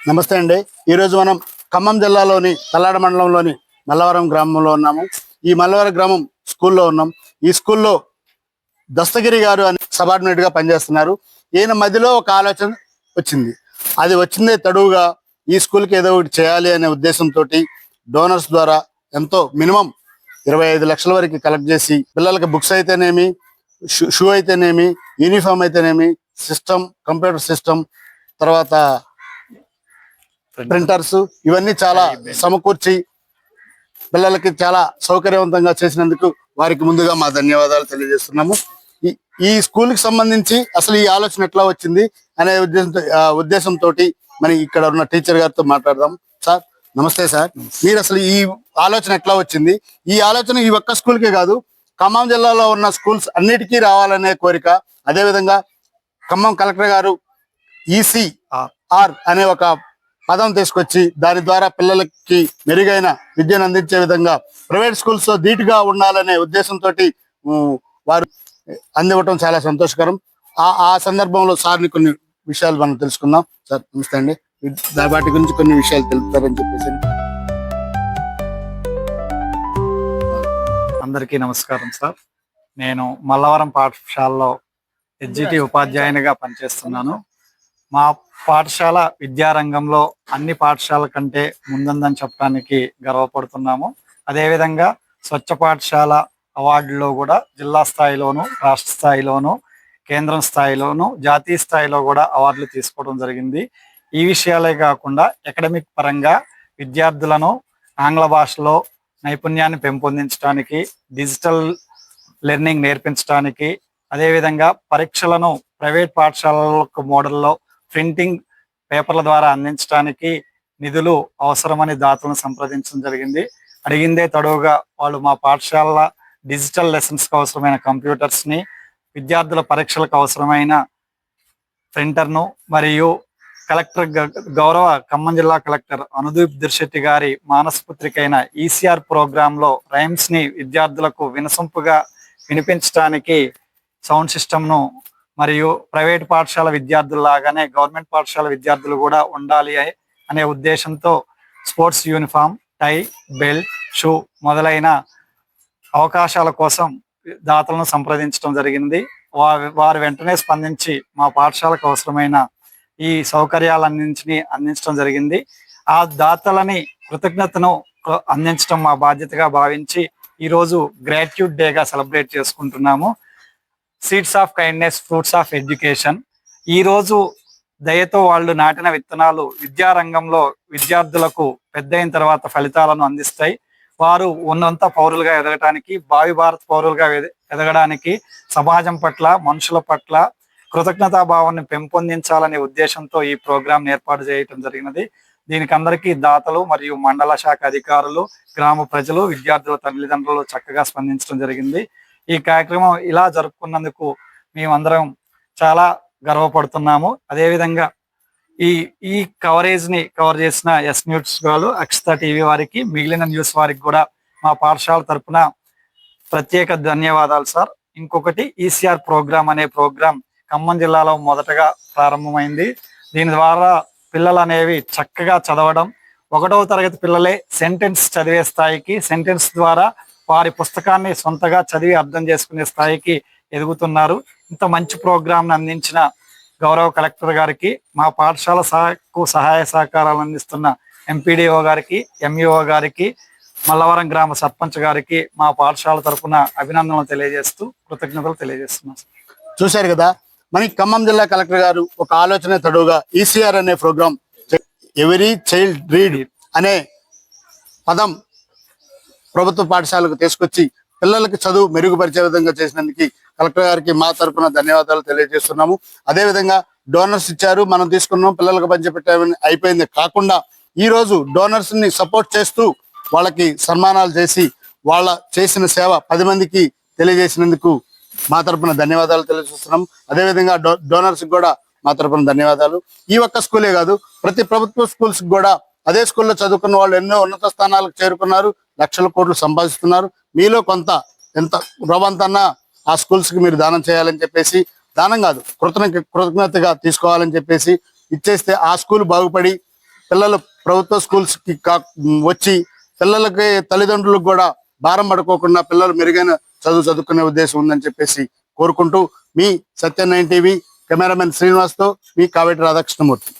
నమస్తే అండి. ఈరోజు మనం ఖమ్మం జిల్లాలోని తల్లాడ మండలంలోని మల్లవరం గ్రామంలో ఉన్నాము. ఈ మల్లవరం గ్రామం స్కూల్లో ఉన్నాం. ఈ స్కూల్లో దస్తగిరి గారు అని సబార్డినేట్ గా పనిచేస్తున్నారు. ఈయన మధ్యలో ఒక ఆలోచన వచ్చింది. అది వచ్చిందే తడువుగా ఈ స్కూల్కి ఏదో ఒకటి చేయాలి అనే ఉద్దేశంతో డోనర్స్ ద్వారా ఎంతో మినిమం 25 లక్షల వరకు కలెక్ట్ చేసి పిల్లలకి బుక్స్ అయితేనేమి, షూ అయితేనేమి, యూనిఫామ్ అయితేనేమి, సిస్టమ్, కంప్యూటర్ సిస్టమ్, తర్వాత ప్రింటర్స్ ఇవన్నీ చాలా సమకూర్చి పిల్లలకి చాలా సౌకర్యవంతంగా చేసినందుకు వారికి ముందుగా మా ధన్యవాదాలు తెలియజేస్తున్నాము. ఈ స్కూల్ కి సంబంధించి అసలు ఈ ఆలోచన ఎట్లా వచ్చింది అనే ఉద్దేశంతో మరి ఇక్కడ ఉన్న టీచర్ గారితో మాట్లాడదాం. సార్ నమస్తే సార్. మీరు అసలు ఈ ఆలోచన ఎట్లా వచ్చింది? ఈ ఆలోచన ఈ ఒక్క స్కూల్ కే కాదు, ఖమ్మం జిల్లాలో ఉన్న స్కూల్స్ అన్నిటికీ రావాలనే కోరిక. అదేవిధంగా ఖమ్మం కలెక్టర్ గారు ECR అనే ఒక పదం తీసుకొచ్చి దాని ద్వారా పిల్లలకి మెరుగైన విద్యను అందించే విధంగా ప్రైవేట్ స్కూల్స్ తో ధీటుగా ఉండాలనే ఉద్దేశంతో వారు అందివ్వటం చాలా సంతోషకరం. ఆ సందర్భంలో సార్ని కొన్ని విషయాలు మనం తెలుసుకుందాం. సార్ నమస్తే అండి. వాటి గురించి కొన్ని విషయాలు తెలుపుతారని చెప్పేసి. అందరికీ నమస్కారం సార్. నేను మల్లవరం పాఠశాలలో ఎడ్జిటి ఉపాధ్యాయునిగా పనిచేస్తున్నాను. మా పాఠశాల విద్యారంగంలో అన్ని పాఠశాలల కంటే ముందుందని చెప్పడానికి గర్వపడుతున్నాము. అదేవిధంగా స్వచ్ఛ పాఠశాల అవార్డులో కూడా జిల్లా స్థాయిలోను, రాష్ట్ర స్థాయిలోను, కేంద్రం స్థాయిలోను, జాతీయ స్థాయిలో కూడా అవార్డులు తీసుకోవడం జరిగింది. ఈ విషయాలే కాకుండా అకాడమిక్ పరంగా విద్యార్థులను ఆంగ్ల భాషలో నైపుణ్యాన్ని పెంపొందించడానికి, డిజిటల్ లెర్నింగ్ నేర్పించడానికి, అదేవిధంగా పరీక్షలను ప్రైవేట్ పాఠశాలలకు మోడల్లో ప్రింటింగ్ పేపర్ల ద్వారా అందించడానికి నిధులు అవసరమని దాతలను సంప్రదించడం జరిగింది. అడిగిందే తడువుగా వాళ్ళు మా పాఠశాల డిజిటల్ లెసన్స్కి అవసరమైన కంప్యూటర్స్ని, విద్యార్థుల పరీక్షలకు అవసరమైన ప్రింటర్ను మరియు కలెక్టర్ గౌరవ ఖమ్మం జిల్లా కలెక్టర్ అనుదీప్ దిర్శెట్టి గారి మానసపుత్రికైన ECR ప్రోగ్రాంలో రైమ్స్ని విద్యార్థులకు వినసొంపుగా వినిపించడానికి సౌండ్ సిస్టమ్ను మరియు ప్రైవేట్ పాఠశాల విద్యార్థుల్లాగానే గవర్నమెంట్ పాఠశాల విద్యార్థులు కూడా ఉండాలి అనే ఉద్దేశంతో స్పోర్ట్స్ యూనిఫామ్, టై, బెల్ట్, షూ మొదలైన అవకాశాల కోసం దాతలను సంప్రదించడం జరిగింది. వారు వెంటనే స్పందించి మా పాఠశాలకు అవసరమైన ఈ సౌకర్యాలన్నింటినీ అందించడం జరిగింది. ఆ దాతలని కృతజ్ఞతను అందించడం మా బాధ్యతగా భావించి ఈరోజు గ్రాట్యూడ్ డేగా సెలబ్రేట్ చేసుకుంటున్నాము. Seeds of kindness, fruits of education. ఈరోజు దయతో వాళ్ళు నాటిన విత్తనాలు విద్యారంగంలో విద్యార్థులకు పెద్ద అయిన తర్వాత ఫలితాలను అందిస్తాయి. వారు ఉన్నంత పౌరులుగా ఎదగడానికి, భావి భారత పౌరులుగా ఎదగడానికి, సమాజం పట్ల, మనుషుల పట్ల కృతజ్ఞతాభావాన్ని పెంపొందించాలనే ఉద్దేశంతో ఈ ప్రోగ్రాం ఏర్పాటు చేయడం జరిగినది. దీనికి అందరికీ దాతలు మరియు మండల శాఖ అధికారులు, గ్రామ ప్రజలు, విద్యార్థుల తల్లిదండ్రులు చక్కగా స్పందించడం జరిగింది. ఈ కార్యక్రమం ఇలా జరుపుకున్నందుకు మేమందరం చాలా గర్వపడుతున్నాము. అదేవిధంగా ఈ కవరేజ్ ని కవర్ చేసిన ఎస్ న్యూస్ వాళ్ళు, అక్షత టీవీ వారికి, మిగిలిన న్యూస్ వారికి కూడా మా పాఠశాల తరఫున ప్రత్యేక ధన్యవాదాలు సార్. ఇంకొకటి ECR ప్రోగ్రాం అనే ప్రోగ్రాం ఖమ్మం జిల్లాలో మొదటగా ప్రారంభమైంది. దీని ద్వారా పిల్లలు అనేవి చక్కగా చదవడం, 1వ తరగతి పిల్లలే సెంటెన్స్ చదివే స్థాయికి, సెంటెన్స్ ద్వారా వారి పుస్తకాన్ని సొంతగా చదివి అర్థం చేసుకునే స్థాయికి ఎదుగుతున్నారు. ఇంత మంచి ప్రోగ్రాంను అందించిన గౌరవ కలెక్టర్ గారికి, మా పాఠశాల సహాయ సహకారాలు అందిస్తున్న MPDO గారికి, MEO గారికి, మల్లవరం గ్రామ సర్పంచ్ గారికి మా పాఠశాల తరఫున అభినందనలు తెలియజేస్తూ కృతజ్ఞతలు తెలియజేస్తున్నాం. చూశారు కదా, మనకి ఖమ్మం జిల్లా కలెక్టర్ గారు ఒక ఆలోచన తడువుగా ECR అనే ప్రోగ్రాం, ఎవరీ చైల్డ్ రీడ్ అనే పదం ప్రభుత్వ పాఠశాలకు తీసుకొచ్చి పిల్లలకి చదువు మెరుగుపరిచే విధంగా చేసినందుకు కలెక్టర్ గారికి మా తరఫున ధన్యవాదాలు తెలియజేస్తున్నాము. అదేవిధంగా డోనర్స్ ఇచ్చారు, మనం తీసుకున్నాం, పిల్లలకు పంచిపెట్టామని అయిపోయింది కాకుండా ఈ రోజు డోనర్స్ ని సపోర్ట్ చేస్తూ వాళ్ళకి సన్మానాలు చేసి వాళ్ళ చేసిన సేవ 10 మందికి తెలియజేసినందుకు మా తరఫున ధన్యవాదాలు తెలియజేస్తున్నాం. అదేవిధంగా డోనర్స్ కూడా మా తరఫున ధన్యవాదాలు. ఈ ఒక్క స్కూలే కాదు, ప్రతి ప్రభుత్వ స్కూల్స్ కూడా అదే స్కూల్లో చదువుకున్న వాళ్ళు ఎన్నో ఉన్నత స్థానాలకు చేరుకున్నారు, లక్షల కోట్లు సంపాదిస్తున్నారు. మీలో కొంత ఎంత రవంతన్నా ఆ స్కూల్స్ కి మీరు దానం చేయాలని చెప్పేసి, దానం కాదు కృతజ్ఞతగా తీసుకోవాలని చెప్పేసి ఇచ్చేస్తే ఆ స్కూల్ బాగుపడి పిల్లలు ప్రభుత్వ స్కూల్స్ కి వచ్చి పిల్లలకి తల్లిదండ్రులకు కూడా భారం పడుకోకుండా పిల్లలు మెరుగైన చదువుకునే ఉద్దేశం ఉందని చెప్పేసి కోరుకుంటూ మీ సత్య 9 టీవీ కెమెరామెన్ శ్రీనివాస్తో మీ కావేటి రాధాకృష్ణమూర్తి.